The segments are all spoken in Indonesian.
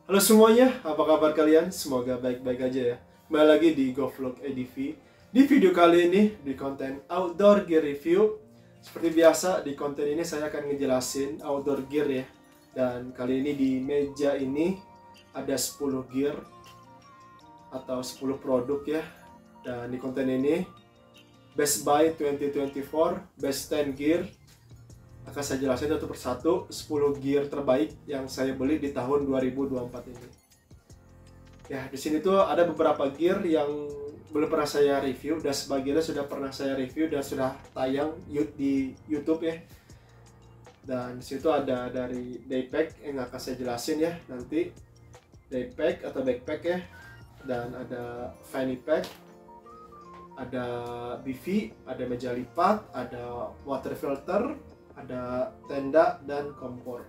Halo semuanya, apa kabar kalian? Semoga baik-baik aja ya. Kembali lagi di GoVlog ADV. Di video kali ini, di konten outdoor gear review. Seperti biasa, di konten ini saya akan ngejelasin outdoor gear ya. Dan kali ini di meja ini ada 10 gear atau 10 produk ya. Dan di konten ini, Best Buy 2024, Best 10 Gear. Akan saya jelasin satu persatu 10 gear terbaik yang saya beli di tahun 2024 ini. Ya, di sini tuh ada beberapa gear yang belum pernah saya review dan sebagiannya sudah pernah saya review dan sudah tayang di YouTube ya. Dan di situ ada dari daypack yang akan saya jelasin ya nanti, daypack atau backpack ya. Dan ada fanny pack, ada BV, ada meja lipat, ada water filter, ada tenda dan kompor.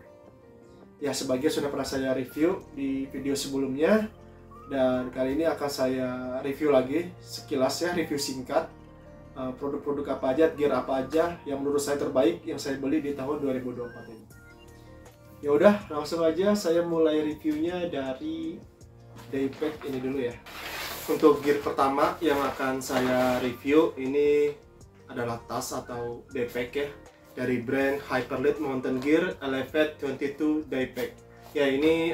Ya, sebagian sudah pernah saya review di video sebelumnya, dan kali ini akan saya review lagi sekilas ya, review singkat produk-produk apa aja, gear apa aja yang menurut saya terbaik yang saya beli di tahun 2024 ini. Ya udah, langsung aja saya mulai reviewnya dari daypack ini dulu ya. Untuk gear pertama yang akan saya review ini adalah tas atau daypack ya, dari brand Hyperlead Mountain Gear Elevate 22 Daypack. Ya, ini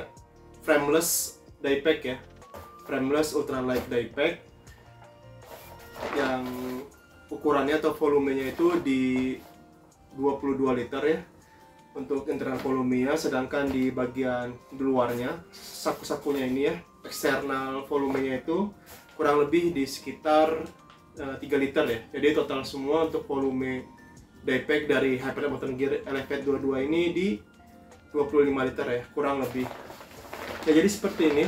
frameless daypack ya, frameless ultralight daypack yang ukurannya atau volumenya itu di 22 liter ya untuk internal volumenya, sedangkan di bagian luarnya saku-sakunya ini ya, eksternal volumenya itu kurang lebih di sekitar 3 liter ya. Jadi total semua untuk volume daypack dari Hyperlead Mountain Gear Elevate 22 ini di 25 liter ya, kurang lebih. Ya, jadi seperti ini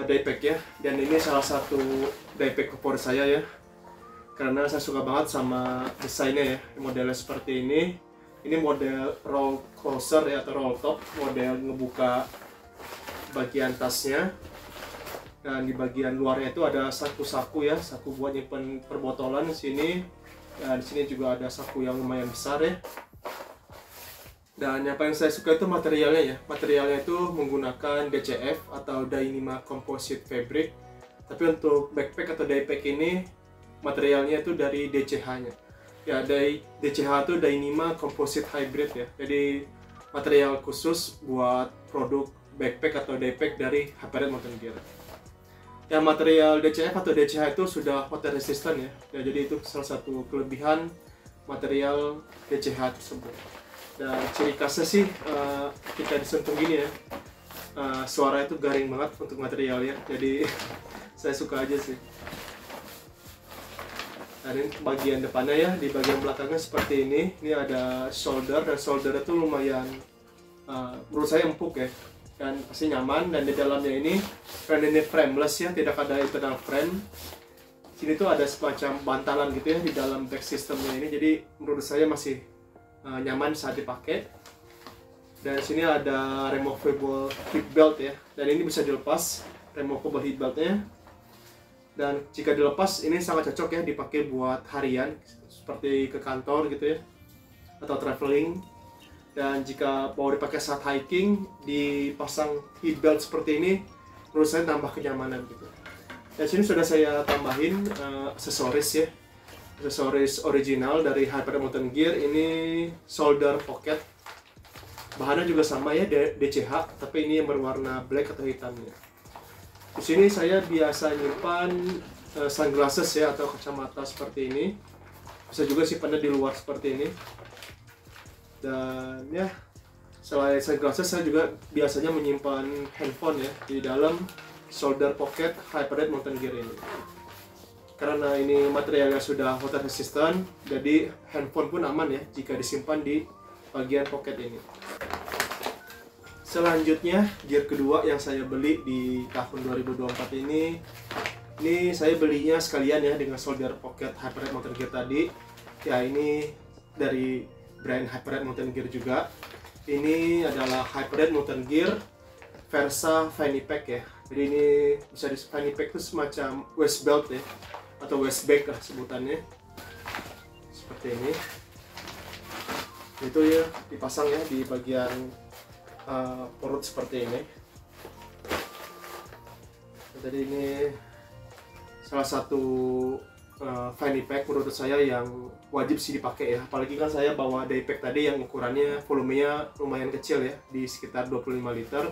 daypack ya, dan ini salah satu daypack favorit saya ya, karena saya suka banget sama desainnya ya, modelnya seperti ini. Ini model roll closer ya, atau roll top, model ngebuka bagian tasnya. Dan di bagian luarnya itu ada saku-saku ya, saku buat nyimpen perbotolan di sini. Dan di sini juga ada saku yang lumayan besar ya. Dan yang paling saya suka itu materialnya ya. Materialnya itu menggunakan DCF atau Dyneema Composite Fabric. Tapi untuk backpack atau daypack ini materialnya itu dari DCH-nya. Ya, dari DCH itu Dyneema Composite Hybrid ya. Jadi material khusus buat produk backpack atau daypack dari Hyperlead Mountain Gear. Yang material DCF atau DCH itu sudah water resistant ya. Ya, jadi itu salah satu kelebihan material DCH tersebut. Dan ciri khasnya sih kita disentuh gini ya, suara itu garing banget untuk materialnya. Jadi saya suka aja sih. Dan ini bagian depannya ya, di bagian belakangnya seperti ini. Ini ada shoulder, dan shoulder itu lumayan menurut saya empuk ya, dan pasti nyaman. Dan di dalamnya ini, karena ini frameless ya, tidak ada internal frame. Sini tuh ada semacam bantalan gitu ya di dalam back systemnya ini, jadi menurut saya masih nyaman saat dipakai. Dan sini ada removable hip belt ya, dan ini bisa dilepas, removable hip beltnya. Dan jika dilepas, ini sangat cocok ya dipakai buat harian, seperti ke kantor gitu ya, atau traveling. Dan jika mau dipakai saat hiking, dipasang hip belt seperti ini, menurut saya tambah kenyamanan gitu. Dan sini sudah saya tambahin aksesoris ya, aksesoris original dari Hyperlead Mountain Gear. Ini shoulder pocket, bahannya juga sama ya, DCH, tapi ini yang berwarna black atau hitamnya. Di sini saya biasa nyimpan sunglasses ya, atau kacamata seperti ini. Bisa juga simpannya di luar seperti ini. Dan ya, selain sunglasses, saya juga biasanya menyimpan handphone ya di dalam shoulder pocket Hyperlead Mountain Gear ini. Karena ini materialnya sudah water resistant, jadi handphone pun aman ya jika disimpan di bagian pocket ini. Selanjutnya, gear kedua yang saya beli di tahun 2024 ini saya belinya sekalian ya dengan shoulder pocket Hyperlead Mountain Gear tadi. Ya, ini dari brand Hyperlead Mountain Gear juga. Ini adalah Hyperlead Mountain Gear Versa Fanny Pack ya. Jadi ini bisa di fanny pack itu semacam waist belt ya, atau waist bag lah sebutannya. Seperti ini. Itu ya dipasang ya di bagian perut seperti ini. Jadi ini salah satu fanny pack menurut saya yang wajib sih dipakai ya, apalagi kan saya bawa daypack tadi yang ukurannya volumenya lumayan kecil ya, di sekitar 25 liter.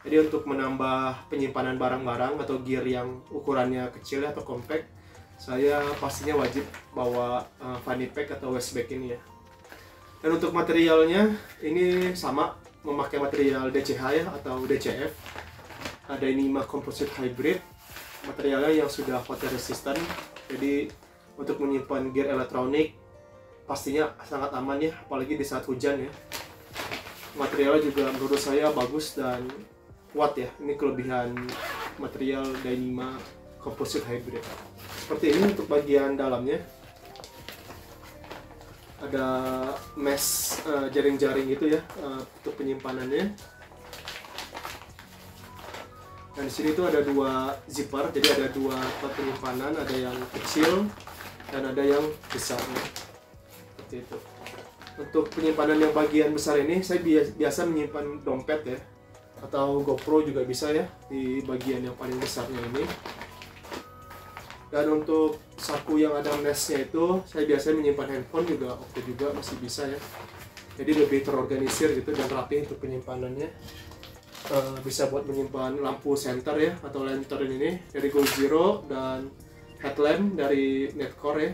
Jadi untuk menambah penyimpanan barang-barang atau gear yang ukurannya kecil atau compact, saya pastinya wajib bawa fanny pack atau waist bag ini ya. Dan untuk materialnya ini sama, memakai material DCH ya atau DCF. Ada ini composite hybrid, materialnya yang sudah water resistant, jadi untuk menyimpan gear elektronik pastinya sangat aman ya, apalagi di saat hujan ya. Materialnya juga menurut saya bagus dan kuat ya. Ini kelebihan material Dyneema composite hybrid. Seperti ini untuk bagian dalamnya, ada mesh jaring-jaring gitu ya untuk penyimpanannya. Dan di sini tuh ada dua zipper, jadi ada dua tempat penyimpanan, ada yang kecil dan ada yang besar. Seperti itu. Untuk penyimpanan yang bagian besar ini, saya biasa menyimpan dompet ya, atau GoPro juga bisa ya di bagian yang paling besarnya ini. Dan untuk saku yang ada meshnya itu, saya biasanya menyimpan handphone juga oke juga, masih bisa ya. Jadi lebih terorganisir gitu dan rapi untuk penyimpanannya. Bisa buat menyimpan lampu center ya atau lantern ini dari Goal Zero, dan headlamp dari Netcore ya.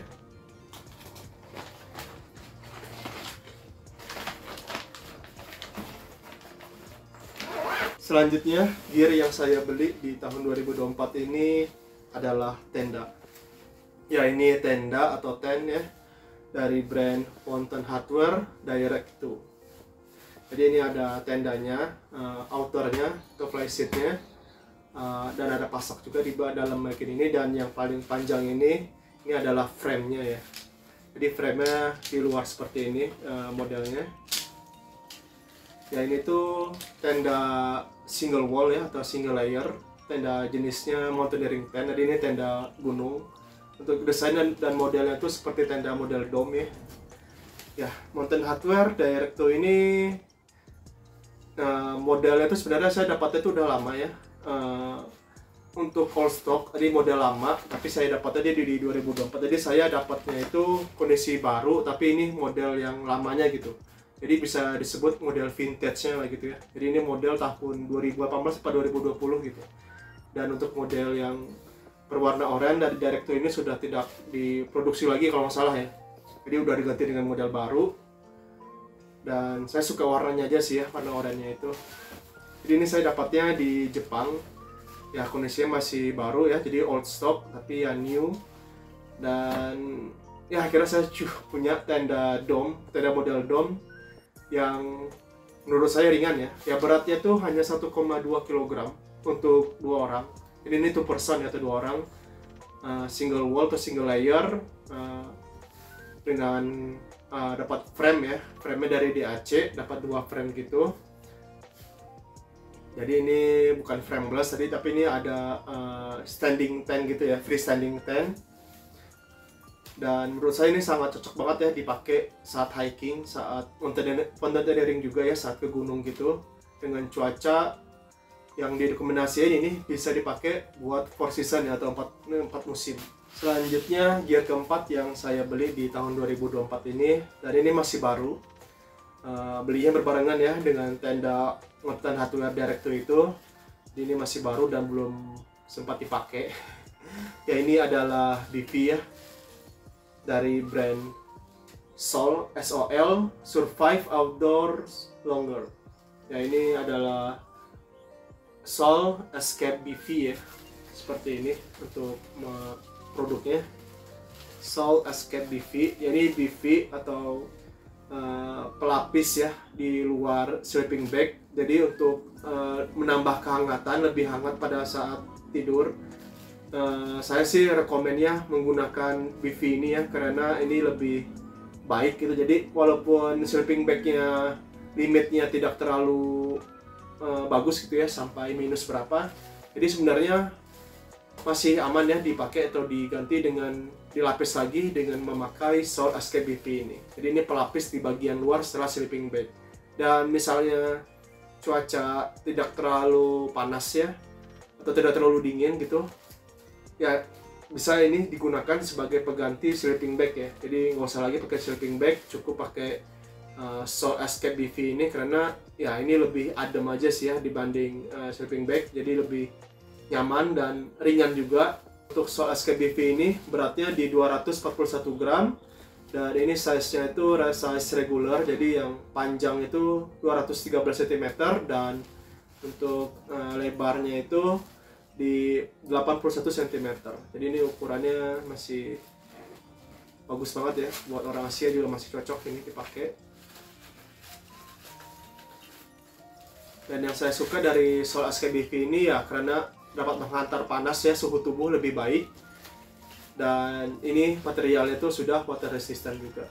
Selanjutnya, gear yang saya beli di tahun 2024 ini adalah tenda. Ya, ini tenda atau tent ya dari brand Mountain Hardwear Direct 2. Jadi ini ada tendanya, outernya atau flyseatnya, dan ada pasak juga di dalam mesin ini. Dan yang paling panjang ini adalah frame-nya ya. Jadi frame-nya di luar seperti ini modelnya. Ya, ini tuh tenda single wall ya atau single layer. Tenda jenisnya mountaineering tent. Jadi ini tenda gunung. Untuk desain dan modelnya tuh seperti tenda model dome ya. Ya, Mountain Hardwear Direct 2 ini modelnya itu sebenarnya saya dapatnya itu udah lama ya. Untuk full stock tadi model lama, tapi saya dapatnya dia di 2024. Jadi saya dapatnya itu kondisi baru, tapi ini model yang lamanya gitu. Jadi bisa disebut model vintage-nya lah gitu ya. Jadi ini model tahun 2018 atau 2020 gitu. Dan untuk model yang berwarna oranye dari Direct 2 ini sudah tidak diproduksi lagi kalau nggak salah ya. Jadi udah diganti dengan model baru. Dan saya suka warnanya aja sih ya, warna oranye itu. Jadi ini saya dapatnya di Jepang. Ya, kondisinya masih baru ya, jadi old stock tapi ya new. Dan ya akhirnya saya punya tenda dome, tenda model dome yang menurut saya ringan ya. Ya beratnya tuh hanya 1,2 kg untuk 2 orang. Jadi ini 2 person ya, atau 2 orang. Single wall atau single layer dengan dapat frame ya, frame-nya dari DAC, dapat 2 frame gitu. Jadi ini bukan frameless tadi, tapi ini ada standing tent gitu ya, free standing tent. Dan menurut saya ini sangat cocok banget ya dipakai saat hiking, saat mountaineering juga ya, saat ke gunung gitu. Dengan cuaca yang direkomendasikan ini bisa dipakai buat 4 season ya, atau 4 musim. Selanjutnya gear keempat yang saya beli di tahun 2024 ini, dan ini masih baru. Belinya berbarengan ya dengan tenda Mountain Hardwear Direct 2 itu. Ini masih baru dan belum sempat dipakai. Ya, ini adalah BV ya, dari brand SOL, Survive Outdoors Longer. Ya, ini adalah SOL Escape BV ya, seperti ini untuk produknya. SOL Escape BV, jadi BV atau pelapis ya di luar sleeping bag. Jadi untuk menambah kehangatan, lebih hangat pada saat tidur, saya sih rekomennya menggunakan BV ini ya, karena ini lebih baik gitu. Jadi walaupun sleeping bagnya limitnya tidak terlalu bagus gitu ya, sampai minus berapa, jadi sebenarnya masih aman ya dipakai atau diganti dengan dilapis lagi dengan memakai SOL Escape BV ini. Jadi ini pelapis di bagian luar setelah sleeping bag. Dan misalnya cuaca tidak terlalu panas ya, atau tidak terlalu dingin gitu ya, bisa ini digunakan sebagai pengganti sleeping bag ya. Jadi nggak usah lagi pakai sleeping bag, cukup pakai Soul Escape BV ini, karena ya ini lebih adem aja sih ya dibanding sleeping bag, jadi lebih nyaman dan ringan juga. Untuk Soul Escape BV ini beratnya di 241 gram, dan ini size-nya itu size regular, jadi yang panjang itu 213 cm dan untuk lebarnya itu di 81 cm. Jadi ini ukurannya masih bagus banget ya, buat orang Asia juga masih cocok ini dipakai. Dan yang saya suka dari Soul Escape BV ini ya karena dapat menghantar panas ya, suhu tubuh lebih baik, dan ini materialnya itu sudah water resistant juga.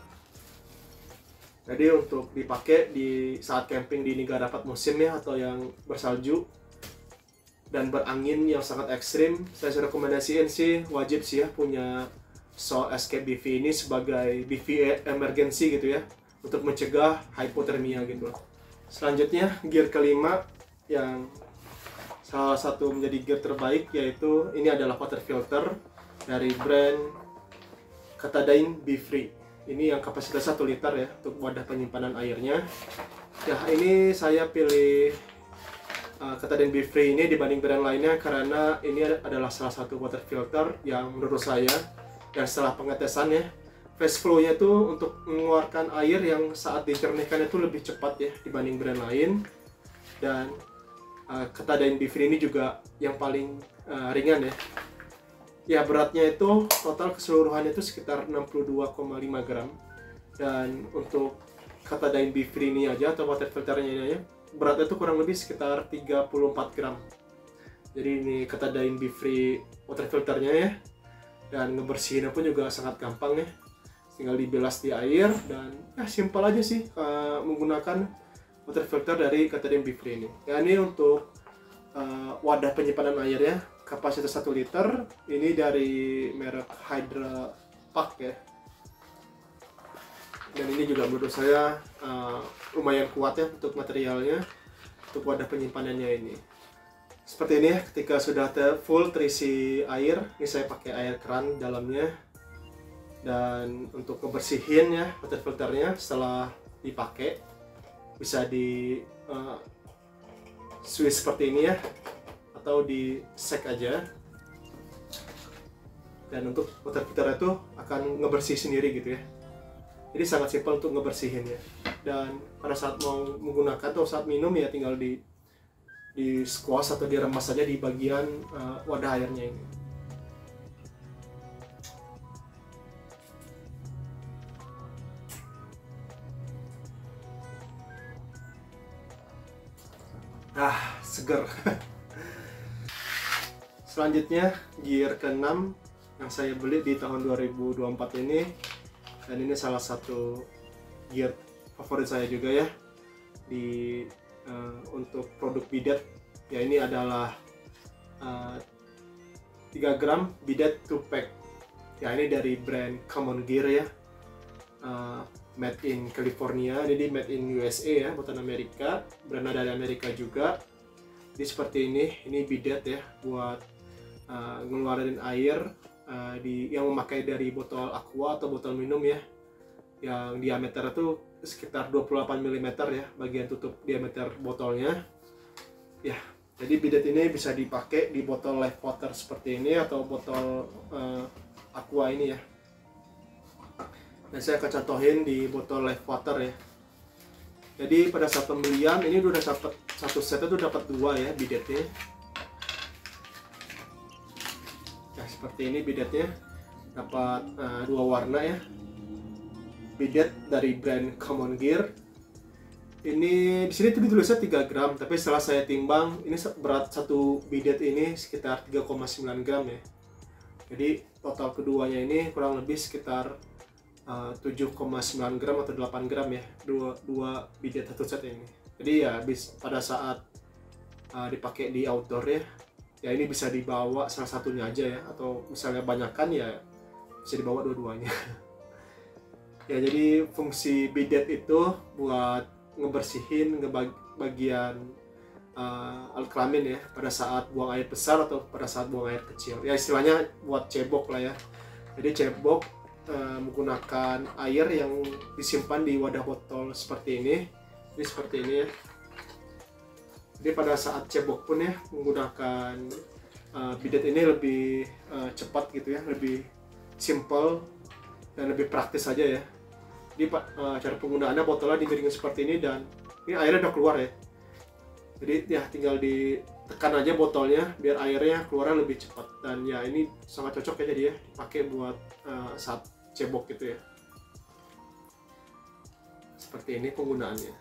Jadi untuk dipakai di saat camping di negara 4 musim ya, atau yang bersalju dan berangin yang sangat ekstrim, saya rekomendasiin sih, wajib sih ya punya Soul Escape BV ini sebagai BV emergency gitu ya, untuk mencegah hypothermia gitu. Selanjutnya gear kelima yang salah satu menjadi gear terbaik, yaitu ini adalah water filter dari brand Katadyn BeFree. Ini yang kapasitas 1 liter ya untuk wadah penyimpanan airnya. Ya, ini saya pilih Katadyn BeFree ini dibanding brand lainnya karena ini adalah salah satu water filter yang menurut saya, dan setelah pengetesannya, fast flow-nya itu untuk mengeluarkan air yang saat dicernihkan itu lebih cepat ya dibanding brand lain. Dan Katadyn BeFree ini juga yang paling ringan ya. Ya, beratnya itu total keseluruhannya itu sekitar 62,5 gram. Dan untuk Katadyn BeFree ini aja, atau water filternya ini aja, beratnya itu kurang lebih sekitar 34 gram. Jadi ini Katadyn BeFree water filternya ya. Dan ngebersihinnya pun juga sangat gampang ya, tinggal dibilas di air, dan ya simpel aja sih menggunakan water filter dari Katadyn BeFree ini. Ya, ini untuk wadah penyimpanan air ya, kapasitas 1 liter, ini dari merek Hydra Pack ya. Dan ini juga menurut saya lumayan kuat ya untuk materialnya, untuk wadah penyimpanannya ini. Seperti ini ya, ketika sudah full terisi air, ini saya pakai air keran dalamnya. Dan untuk ngebersihin ya water filternya setelah dipakai, bisa di switch seperti ini ya, atau di sek aja. Dan untuk water filter itu akan ngebersih sendiri gitu ya. Jadi sangat simpel untuk ngebersihinnya. Dan pada saat mau menggunakan atau saat minum ya tinggal di squash atau diremas saja di bagian wadah airnya ini. Seger. Selanjutnya gear ke-6 yang saya beli di tahun 2024 ini, dan ini salah satu gear favorit saya juga ya untuk produk bidet ya. Ini adalah 3 gram bidet 2 pack ya, ini dari brand Common Gear ya, made in California, jadi made in USA ya, buatan Amerika, brand dari Amerika juga. Jadi seperti ini bidet ya, buat ngeluarin air yang memakai dari botol aqua atau botol minum ya, yang diameter itu sekitar 28 mm ya, bagian tutup diameter botolnya ya. Jadi bidet ini bisa dipakai di botol live water seperti ini, atau botol aqua ini ya. Dan saya akan contohin di botol live water ya. Jadi pada saat pembelian ini udah dapat satu set itu dapat 2 ya bidetnya. Ya, seperti ini bidetnya, dapat 2 warna ya. Bidet dari brand Common Gear. Ini di sini tuh ditulisnya 3 gram, tapi setelah saya timbang, ini berat satu bidet ini sekitar 3,9 gram ya. Jadi total keduanya ini kurang lebih sekitar 7,9 gram atau 8 gram ya, dua bidet satu set ini. Jadi ya pada saat dipakai di outdoor ya ini bisa dibawa salah satunya aja ya, atau misalnya banyakkan ya bisa dibawa dua-duanya. Ya, jadi fungsi bidet itu buat ngebersihin bagian alat kelamin ya, pada saat buang air besar atau pada saat buang air kecil. Ya istilahnya buat cebok lah ya. Jadi cebok menggunakan air yang disimpan di wadah botol seperti ini. Ini seperti ini ya. Jadi pada saat cebok pun ya menggunakan bidet ini lebih cepat gitu ya, lebih simple dan lebih praktis aja ya. Jadi cara penggunaannya botolnya dimiringin seperti ini dan ini airnya udah keluar ya. Jadi ya tinggal ditekan aja botolnya biar airnya keluarnya lebih cepat, dan ya ini sangat cocok ya jadi ya dipakai buat saat cebok gitu ya. Seperti ini penggunaannya.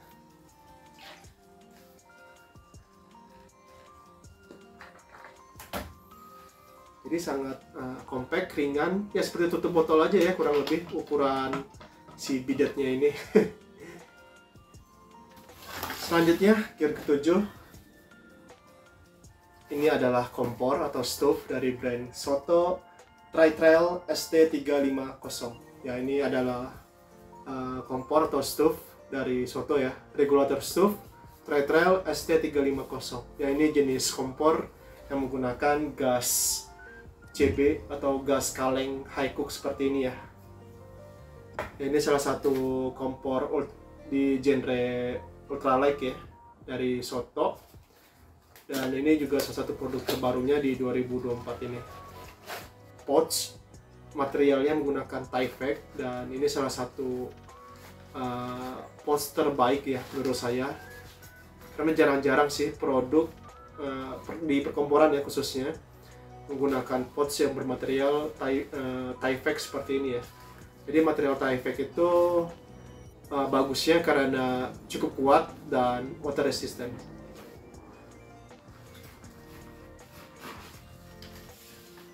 Jadi sangat compact, ringan, ya seperti tutup botol aja ya kurang lebih ukuran si bidetnya ini. Selanjutnya gear ketujuh, ini adalah kompor atau stove dari brand Soto Tri-Trail ST350. Ya ini adalah kompor atau stove dari Soto ya, regulator stove Tri-Trail ST350. Ya ini jenis kompor yang menggunakan gas CB atau gas kaleng high cook seperti ini ya. Ini salah satu kompor di genre ultralight ya dari Soto, dan ini juga salah satu produk terbarunya di 2024 ini. Pouch materialnya menggunakan Tyvek, dan ini salah satu pouch terbaik ya menurut saya, karena jarang-jarang sih produk di perkomporan ya khususnya menggunakan pouch yang bermaterial Tyvek seperti ini ya. Jadi material Tyvek itu bagusnya karena cukup kuat dan water resistant.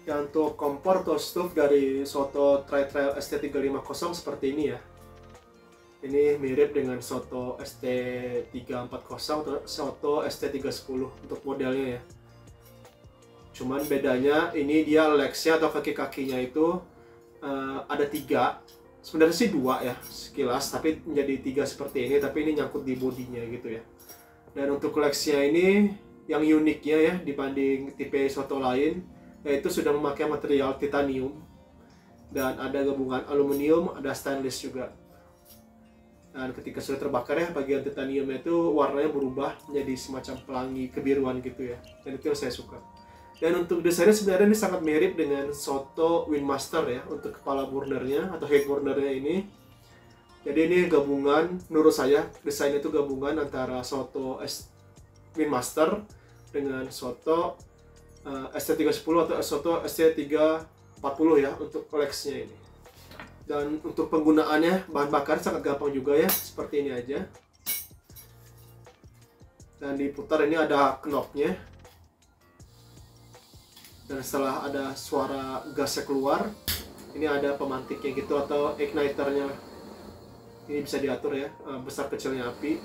Ya, untuk kompor atau stove dari Soto Tri-Trail ST350 seperti ini ya. Ini mirip dengan Soto ST340 atau Soto ST310 untuk modelnya ya. Cuman bedanya ini dia legsnya atau kaki-kakinya itu ada 3. Sebenarnya sih 2 ya sekilas, tapi menjadi 3 seperti ini, tapi ini nyangkut di bodinya gitu ya. Dan untuk legsnya ini yang uniknya ya dibanding tipe Soto lain, yaitu sudah memakai material titanium dan ada gabungan aluminium, ada stainless juga. Dan ketika sudah terbakar ya, bagian titaniumnya itu warnanya berubah menjadi semacam pelangi kebiruan gitu ya, dan itu yang saya suka. Dan untuk desainnya sebenarnya ini sangat mirip dengan Soto Windmaster ya, untuk kepala burnernya atau head burnernya ini. Jadi ini gabungan, menurut saya desainnya itu gabungan antara Soto Windmaster dengan Soto ST310 atau Soto ST340 ya untuk legsnya ini. Dan untuk penggunaannya bahan bakar sangat gampang juga ya, seperti ini aja. Dan diputar, ini ada knobnya. Dan setelah ada suara gasnya keluar, ini ada pemantiknya gitu atau igniternya. Ini bisa diatur ya, besar kecilnya api.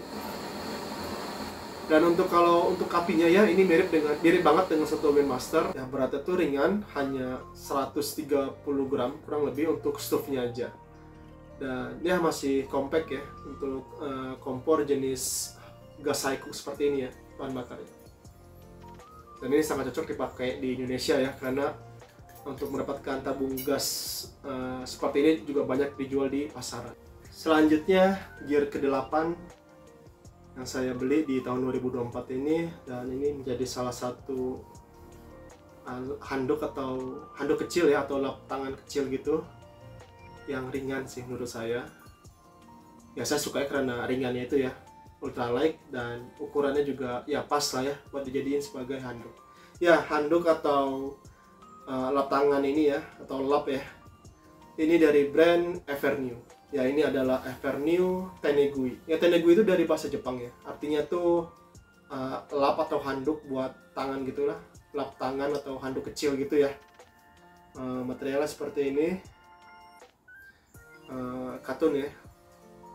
Dan untuk apinya ya, ini mirip banget dengan Soto Windmaster. Yang beratnya tuh ringan, hanya 130 gram kurang lebih untuk stove-nya aja. Dan ya masih compact ya untuk kompor jenis gas high cook seperti ini ya bahan bakarnya. Dan ini sangat cocok dipakai di Indonesia ya, karena untuk mendapatkan tabung gas seperti ini juga banyak dijual di pasaran. Selanjutnya gear ke-8 yang saya beli di tahun 2024 ini, dan ini menjadi salah satu handuk kecil ya, atau lap tangan kecil gitu yang ringan sih menurut saya. Ya saya suka karena ringannya itu ya, ultralight, dan ukurannya juga ya pas lah ya buat dijadiin sebagai handuk. Ya handuk atau lap tangan ini ya, atau lap ya, ini dari brand Evernew. Ya ini adalah Evernew Tenegui. Ya Tenegui itu dari bahasa Jepang ya, artinya tuh lap atau handuk buat tangan gitulah, lap tangan atau handuk kecil gitu ya. Materialnya seperti ini, katun ya,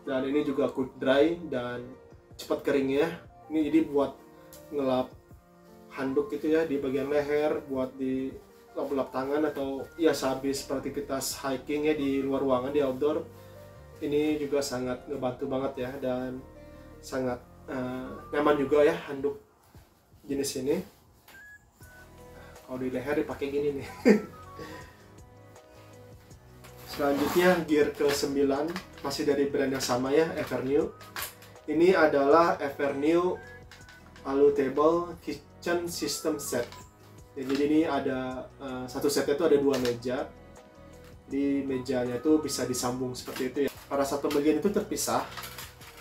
dan ini juga quick dry dan cepat keringnya. Ini jadi buat ngelap handuk gitu ya di bagian leher, buat di lap tangan, atau ya sehabis beraktivitas hiking ya di luar ruangan, di outdoor. Ini juga sangat ngebantu banget ya, dan sangat nyaman juga ya handuk jenis ini. Kalau di leher dipakai gini nih. Selanjutnya gear ke-9 masih dari brand yang sama ya, Evernew. Ini adalah Evernew Alutable Kitchen System Set. Ya, jadi ini ada satu setnya itu ada 2 meja. Di mejanya itu bisa disambung seperti itu ya. Pada satu bagian itu terpisah.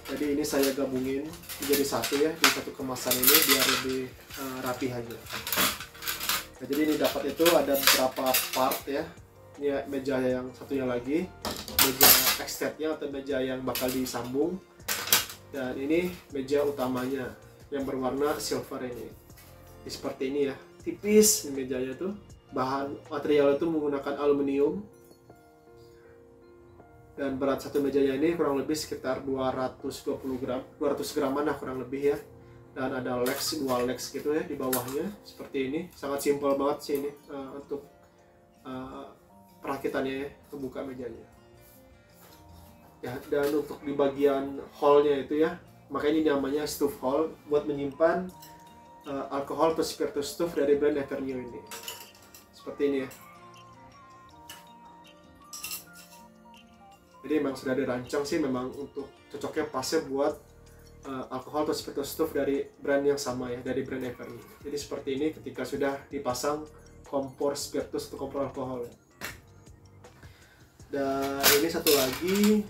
Jadi ini saya gabungin menjadi satu ya, di satu kemasan ini biar lebih rapi aja. Nah, jadi ini dapat itu ada beberapa part ya. Ini meja yang satunya lagi, meja extendnya atau meja yang bakal disambung. Dan ini meja utamanya yang berwarna silver ini. Seperti ini ya, tipis mejanya tuh. Bahan material itu menggunakan aluminium. Dan berat satu mejanya ini kurang lebih sekitar 220 gram, 200 graman lah kurang lebih ya. Dan ada legs, 2 legs gitu ya di bawahnya, seperti ini. Sangat simpel banget sih ini untuk perakitannya ya, membuka mejanya. Ya, dan untuk di bagian hole-nya itu ya, makanya ini namanya stove hole, buat menyimpan alkohol atau spiritus stove dari brand Evernew ini. Seperti ini ya. Jadi memang sudah dirancang sih memang untuk cocoknya pasnya buat alkohol atau spiritus stove dari brand yang sama ya, dari brand Evernew. Jadi seperti ini ketika sudah dipasang kompor spiritus atau kompor alkohol. Dan ini satu lagi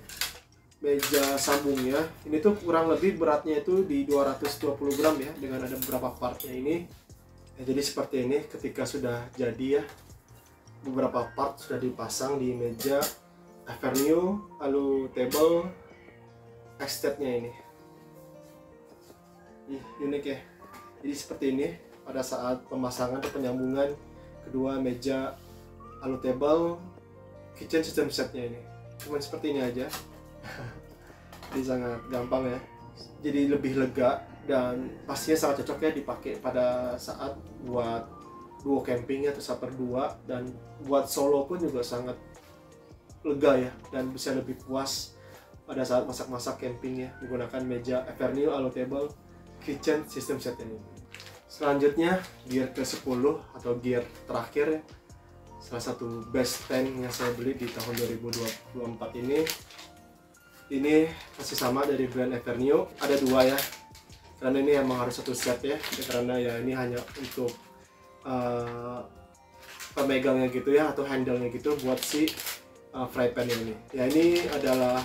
meja sambungnya. Ini tuh kurang lebih beratnya itu di 220 gram ya, dengan ada beberapa partnya ini. Ya, jadi seperti ini ketika sudah jadi ya, beberapa part sudah dipasang di meja Evernew Alutable extendnya ini. Unik ya. Jadi seperti ini pada saat pemasangan atau penyambungan kedua meja Alutable kitchen system setnya ini. Cuman seperti ini aja. Jadi sangat gampang ya. Jadi lebih lega dan pastinya sangat cocok ya dipakai pada saat buat duo camping atau supper 2, dan buat solo pun juga sangat lega ya, dan bisa lebih puas pada saat masak-masak camping ya menggunakan meja Evernew Alutable kitchen system set ini. Selanjutnya gear ke-10 atau gear terakhir ya, salah satu best 10 yang saya beli di tahun 2024 ini. Ini masih sama dari brand Evernew, ada 2 ya, karena ini emang harus satu set ya, karena ya ini hanya untuk pemegangnya gitu ya, atau handle-nya gitu buat si fry pan ini. Ya, ini adalah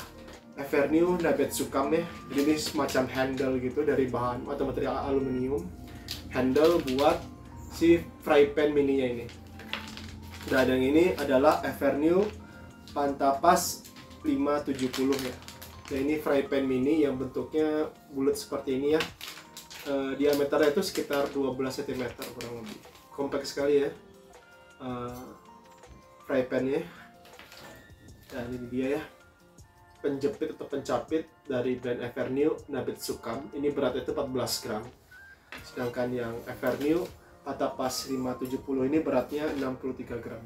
Evernew Nabetsukan ya. Jadi ini semacam handle gitu dari bahan atau material aluminium. Handle buat si fry pan mininya ini. Dan yang ini adalah Evernew Pantapas 570 ya. Dan ini fry pan mini yang bentuknya bulat seperti ini ya. Diameternya itu sekitar 12 cm kurang lebih. Kompak sekali ya fry pan-nya. Dan ini dia ya, penjepit atau pencapit dari brand Evernew Nabetsukan. Ini beratnya itu 14 gram. Sedangkan yang Evernew Pantapas 570 ini beratnya 63 gram.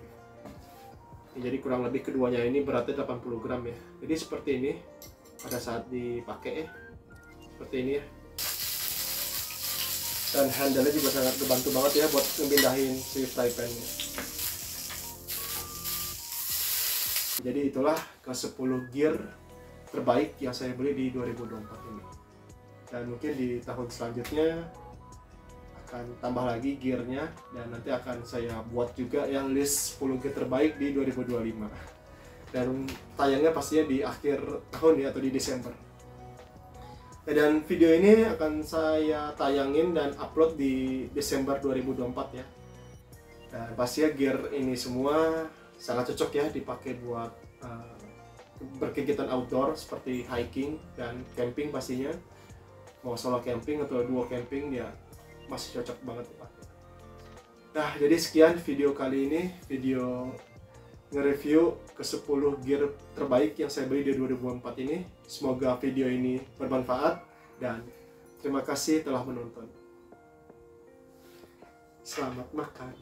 Ya, jadi kurang lebih keduanya ini beratnya 80 gram ya. Jadi seperti ini pada saat dipakai ya. Seperti ini ya. Dan handle-nya juga sangat membantu banget ya buat ngemindahin si fry pan-nya. Jadi itulah ke-10 gear terbaik yang saya beli di 2024 ini. Dan mungkin di tahun selanjutnya akan tambah lagi gearnya, dan nanti akan saya buat juga yang list 10 gear terbaik di 2025. Dan tayangnya pastinya di akhir tahun ya, atau di Desember. Dan video ini akan saya tayangin dan upload di Desember 2024 ya. Dan pastinya gear ini semua sangat cocok ya dipakai buat berkegiatan outdoor seperti hiking dan camping pastinya. Mau solo camping atau duo camping ya masih cocok banget dipakai. Nah, jadi sekian video kali ini, video nge-review ke-10 gear terbaik yang saya beli di 2024 ini. Semoga video ini bermanfaat dan terima kasih telah menonton. Selamat makan.